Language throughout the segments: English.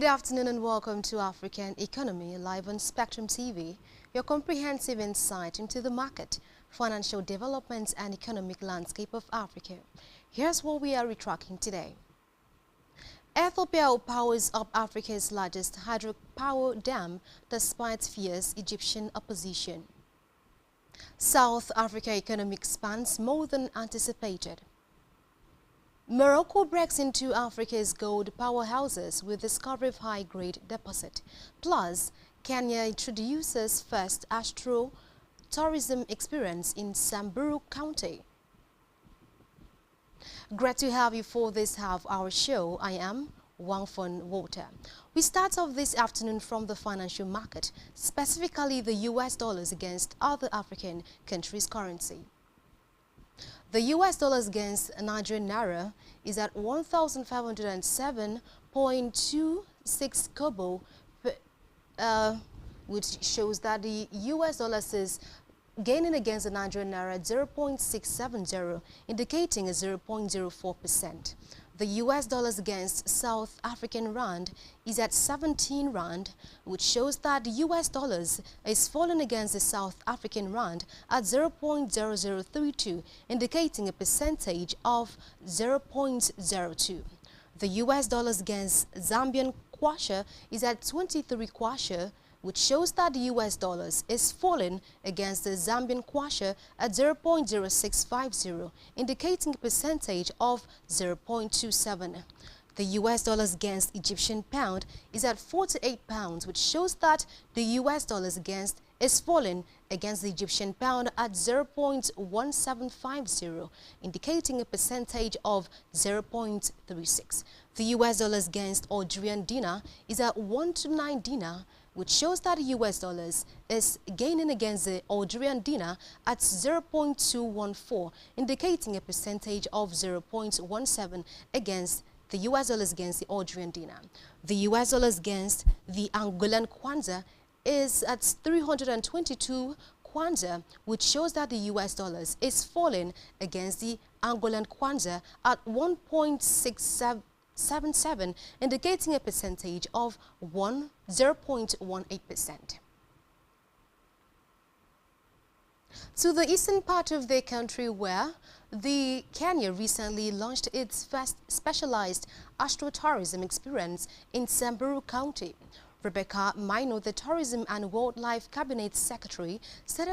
Good afternoon and welcome to African Economy live on Spectrum TV, your comprehensive insight into the market, financial developments and economic landscape of Africa. Here's what we are retracking today. Ethiopia powers up Africa's largest hydropower dam despite fierce Egyptian opposition. South Africa economy expands more than anticipated. Morocco breaks into Africa's gold powerhouses with discovery of high-grade deposit. Plus, Kenya introduces first astro-tourism experience in Samburu County. Great to have you for this half-hour show. I am Wangfon Walter. We start off this afternoon from the financial market, specifically the US dollars against other African countries' currency. The US dollars against Nigerian naira is at 1,507.26 kobo, which shows that the US dollars is gaining against the Nigerian naira at 0.670, indicating a 0.04%. The US dollars against South African rand is at 17 rand, which shows that the US dollars is falling against the South African rand at 0.0032, indicating a percentage of 0.02. The US dollars against Zambian kwacha is at 23 kwacha, which shows that the US dollars is falling against the Zambian kwacha at 0.0650, indicating a percentage of 0.27. The US dollars against Egyptian pound is at 48 pounds, which shows that the US dollars against is falling against the Egyptian pound at 0.1750, indicating a percentage of 0.36. The US dollars against Algerian dinar is at 129 dinar, which shows that the US dollars is gaining against the Algerian dinar at 0.214, indicating a percentage of 0.17 against the US dollars against the Algerian dinar. The US dollars against the Angolan kwanza is at 322 kwanza, which shows that the US dollars is falling against the Angolan kwanza at 1.677, indicating a percentage of 0.18%. To the eastern part of the country, where the Kenya recently launched its first specialized astro-tourism experience in Samburu County. Rebecca Maino, the Tourism and Wildlife Cabinet Secretary, said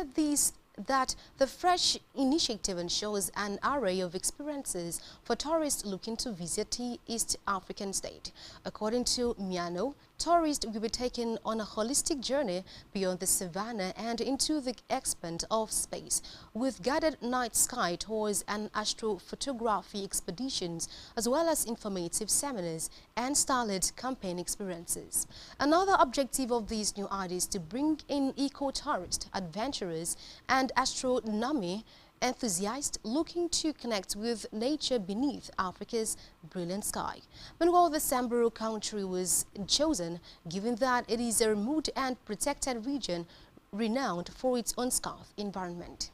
that the fresh initiative ensures an array of experiences for tourists looking to visit the East African state. According to Miano, tourists will be taken on a holistic journey beyond the savannah and into the expanse of space, with guided night sky tours and astrophotography expeditions, as well as informative seminars and starlit campaign experiences. Another objective of these new ideas is to bring in eco-tourists, adventurers, and astronomy enthusiasts looking to connect with nature beneath Africa's brilliant sky. Meanwhile, the Samburu country was chosen given that it is a remote and protected region renowned for its unscarred environment.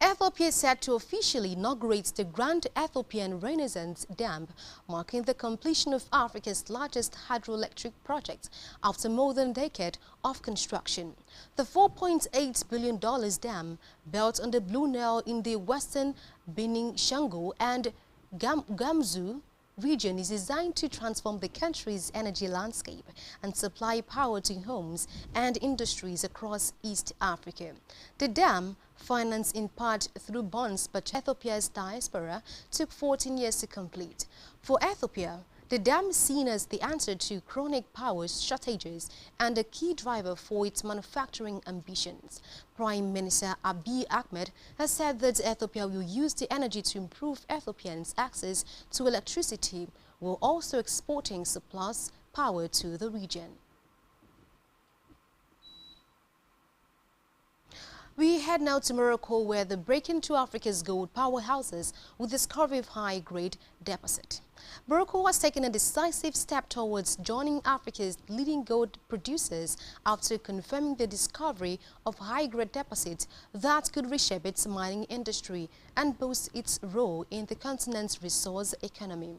Ethiopia is set to officially inaugurate the Grand Ethiopian Renaissance Dam, marking the completion of Africa's largest hydroelectric project after more than a decade of construction. The $4.8 billion dam, built on the Blue Nile in the western Benin-Shango and Gamzu region, is designed to transform the country's energy landscape and supply power to homes and industries across East Africa. The dam, financed in part through bonds by Ethiopia's diaspora, took 14 years to complete. For Ethiopia, the dam is seen as the answer to chronic power shortages and a key driver for its manufacturing ambitions. Prime Minister Abiy Ahmed has said that Ethiopia will use the energy to improve Ethiopians' access to electricity, while also exporting surplus power to the region. We head now to Morocco, where they break into Africa's gold powerhouses with discovery of high-grade deposit. Morocco has taken a decisive step towards joining Africa's leading gold producers after confirming the discovery of high-grade deposits that could reshape its mining industry and boost its role in the continent's resource economy.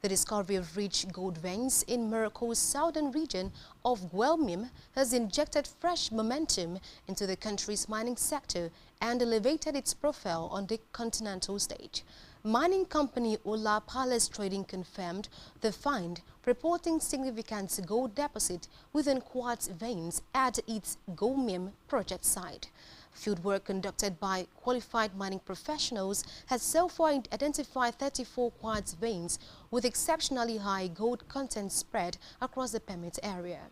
The discovery of rich gold veins in Morocco's southern region of Guelmim has injected fresh momentum into the country's mining sector and elevated its profile on the continental stage. Mining company Ola Palace Trading confirmed the find, reporting significant gold deposit within quartz veins at its Guelmim project site. Fieldwork conducted by qualified mining professionals has so far identified 34 quartz veins with exceptionally high gold content spread across the permit area.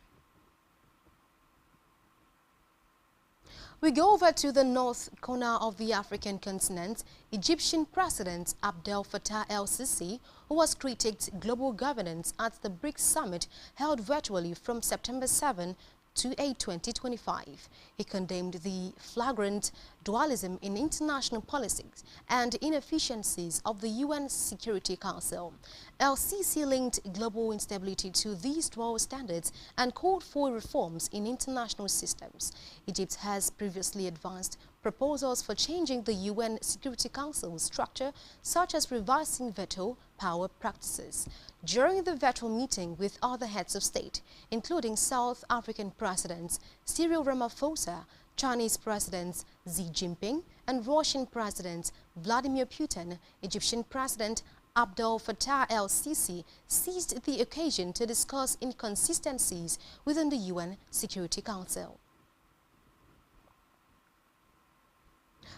We go over to the north corner of the African continent. Egyptian President Abdel Fattah el-Sisi, who has critiqued global governance at the BRICS summit held virtually from September 7 to 8, 2025. He condemned the flagrant dualism in international policies and inefficiencies of the UN Security Council. El-Sisi linked global instability to these dual standards and called for reforms in international systems. Egypt has previously advanced proposals for changing the UN Security Council structure, such as revising veto power practices. During the virtual meeting with other heads of state, including South African Presidents Cyril Ramaphosa, Chinese Presidents Xi Jinping, and Russian President Vladimir Putin, Egyptian President Abdel Fattah el-Sisi seized the occasion to discuss inconsistencies within the UN Security Council.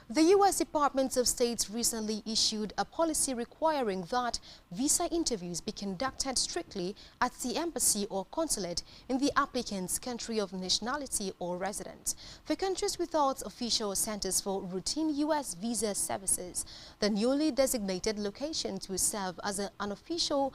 The U.S. Department of State recently issued a policy requiring that visa interviews be conducted strictly at the embassy or consulate in the applicant's country of nationality or residence. For countries without official centers for routine U.S. visa services, the newly designated locations will serve as an unofficial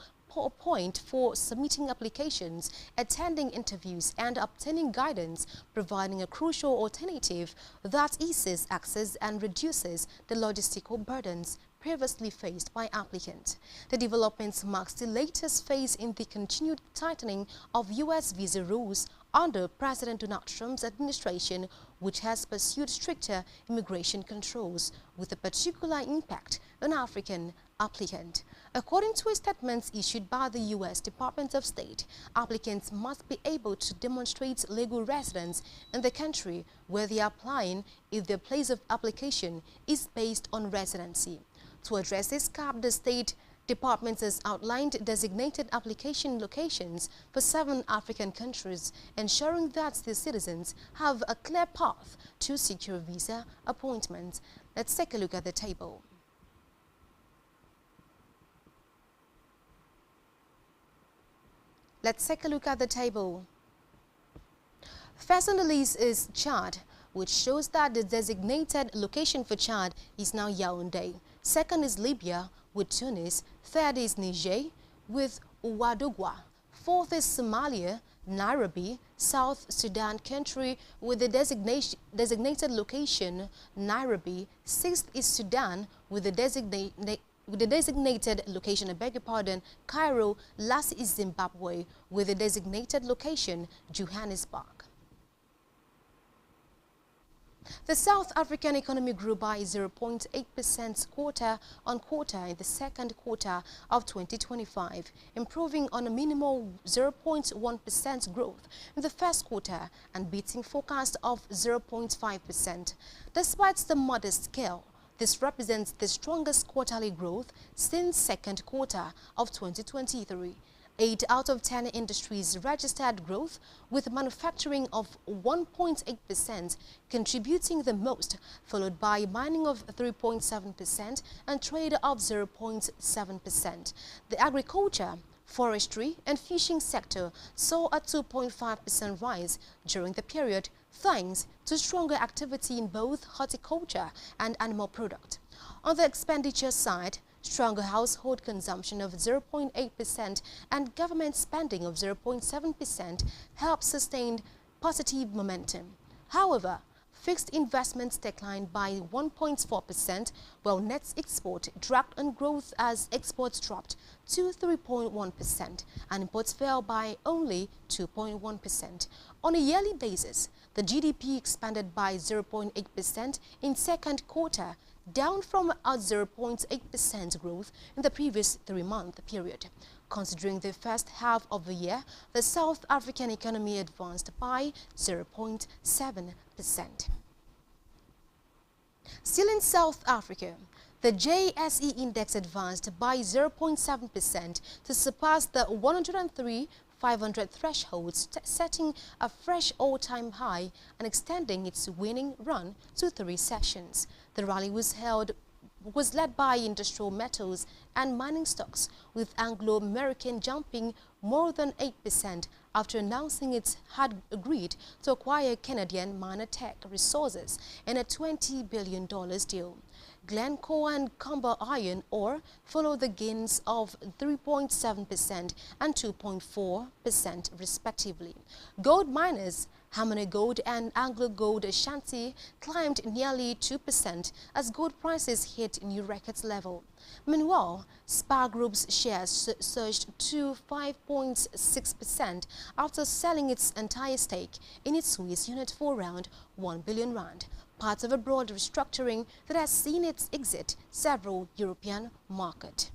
point for submitting applications, attending interviews and obtaining guidance, providing a crucial alternative that eases access and reduces the logistical burdens previously faced by applicants. The development marks the latest phase in the continued tightening of U.S. visa rules under President Donald Trump's administration, which has pursued stricter immigration controls with a particular impact on African applicants. According to a statement issued by the U.S. Department of State, applicants must be able to demonstrate legal residence in the country where they are applying if their place of application is based on residency. To address this gap, the State Department has outlined designated application locations for 7 African countries, ensuring that the citizens have a clear path to secure visa appointments. Let's take a look at the table. Let's take a look at the table. First on the list is Chad, which shows that the designated location for Chad is now Yaoundé. Second is Libya with Tunis. Third is Niger with Ouagadougou. Fourth is Somalia, Nairobi. South Sudan country with the designated location Nairobi. Sixth is Sudan with the designated location, I beg your pardon, Cairo. Last is Zimbabwe with the designated location Johannesburg. The South African economy grew by 0.8% quarter-on-quarter in the second quarter of 2025, improving on a minimal 0.1% growth in the first quarter and beating forecast of 0.5%. Despite the modest scale, this represents the strongest quarterly growth since second quarter of 2023. 8 out of 10 industries registered growth, with manufacturing of 1.8% contributing the most, followed by mining of 3.7% and trade of 0.7%. The agriculture, forestry and fishing sector saw a 2.5% rise during the period, thanks to stronger activity in both horticulture and animal product. On the expenditure side, stronger household consumption of 0.8% and government spending of 0.7% helped sustain positive momentum. However, fixed investments declined by 1.4%, while net export dragged on growth as exports dropped to 3.1% and imports fell by only 2.1%. On a yearly basis, the GDP expanded by 0.8% in second quarter, down from a 0.8% growth in the previous three-month period. Considering the first half of the year, the South African economy advanced by 0.7%. Still in South Africa, the JSE index advanced by 0.7% to surpass the 103,500 thresholds, setting a fresh all-time high and extending its winning run to 3 sessions. The rally was led by industrial metals and mining stocks, with Anglo-American jumping more than 8% after announcing it had agreed to acquire Canadian Minotech Resources in a $20 billion deal. Glencore and Kumba Iron Ore followed the gains of 3.7% and 2.4% respectively. Gold miners Harmony Gold and Anglo Gold Ashanti climbed nearly 2% as gold prices hit new records level. Meanwhile, Spar Group's shares surged to 5.6% after selling its entire stake in its Swiss unit for around 1 billion rand, part of a broad restructuring that has seen its exit several European markets.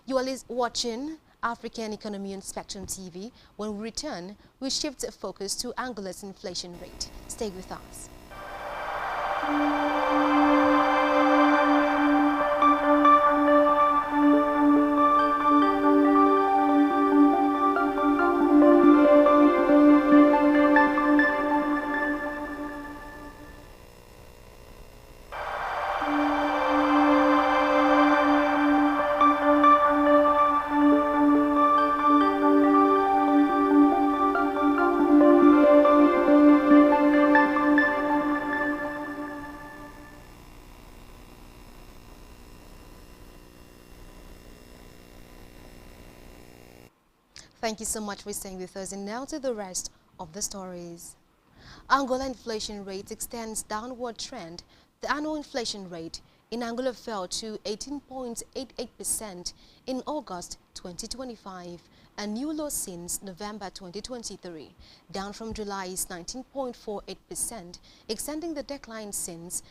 You are watching African Economy on Spectrum TV. When we return, we shift focus to Angola's inflation rate. Stay with us. Thank you so much for staying with us, and now to the rest of the stories. Angola inflation rate extends downward trend. The annual inflation rate in Angola fell to 18.88% in August 2025, a new low since November 2023, down from July's 19.48%, extending the decline since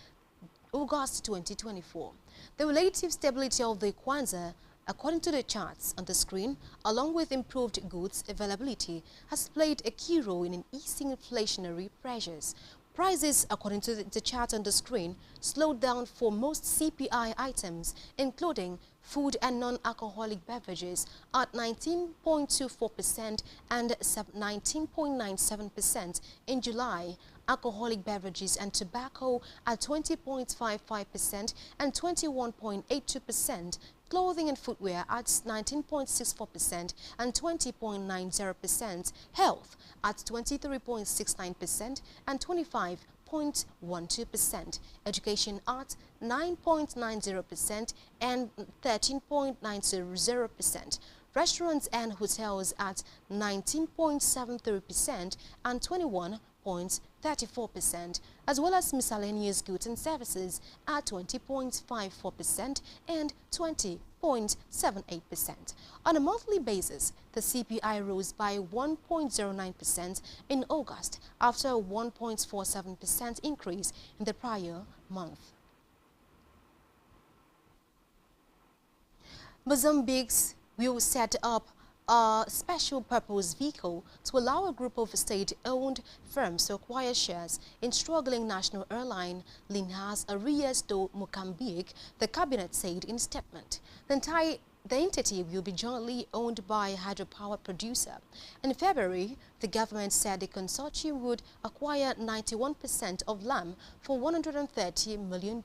August 2024. The relative stability of the Kwanza, according to the charts on the screen, along with improved goods availability, has played a key role in easing inflationary pressures. Prices, according to the chart on the screen, slowed down for most CPI items, including food and non-alcoholic beverages at 19.24% and 19.97% in July. Alcoholic beverages and tobacco at 20.55% and 21.82%. Clothing and footwear at 19.64% and 20.90%. Health at 23.69% and 25.12%. Education at 9.90% and 13.90%. Restaurants and hotels at 19.73% and 21.34%, as well as miscellaneous goods and services at 20.54% and 20.78%. On a monthly basis, the CPI rose by 1.09% in August after a 1.47% increase in the prior month. Mozambique's will set up a special purpose vehicle to allow a group of state-owned firms to acquire shares in struggling national airline Linhas Aéreas do Moçambique, the cabinet said in a statement. The entity will be jointly owned by a hydropower producer. In February, the government said the consortium would acquire 91% of LAM for $130 million,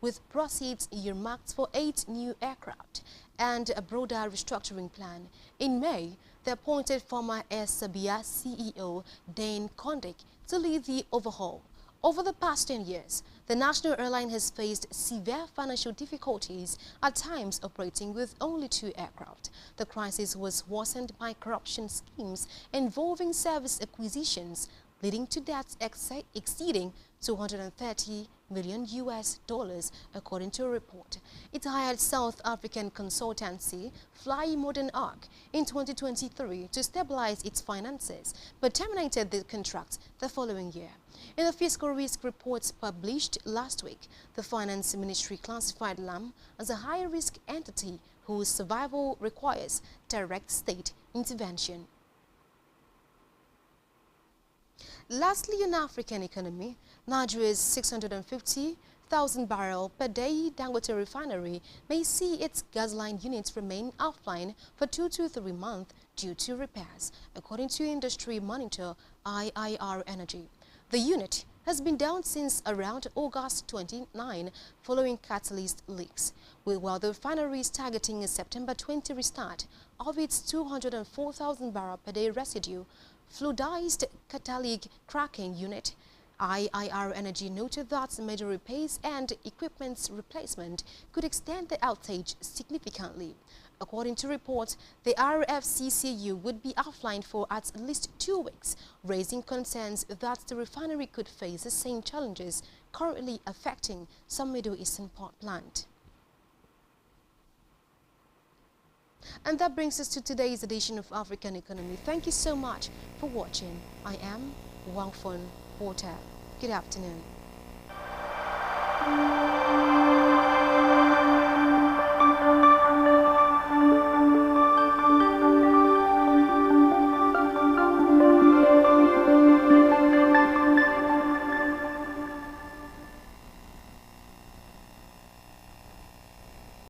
with proceeds earmarked for 8 new aircraft and a broader restructuring plan. In May, they appointed former Air Sabia CEO Dane Kondik to lead the overhaul. Over the past 10 years, the national airline has faced severe financial difficulties, at times operating with only 2 aircraft. The crisis was worsened by corruption schemes involving service acquisitions, leading to debts exceeding $230 million according to a report. It hired South African consultancy Fly Modern Arc in 2023 to stabilize its finances, but terminated the contract the following year. In the fiscal risk reports published last week, the Finance Ministry classified LAM as a high-risk entity whose survival requires direct state intervention. Lastly, in African economy, Nigeria's 650,000 barrel per day Dangote refinery may see its gasoline units remain offline for 2 to 3 months due to repairs, according to industry monitor IIR Energy. The unit has been down since around August 29 following catalyst leaks, while the refinery is targeting a September 20 restart of its 204,000 barrel per day residue fluidized catalytic cracking unit. IIR Energy noted that major repairs and equipment replacement could extend the outage significantly. According to reports, the RFCCU would be offline for at least 2 weeks, raising concerns that the refinery could face the same challenges currently affecting some Middle Eastern port plant. And that brings us to today's edition of African Economy. Thank you so much for watching. I am Wangfon Porter. Good afternoon.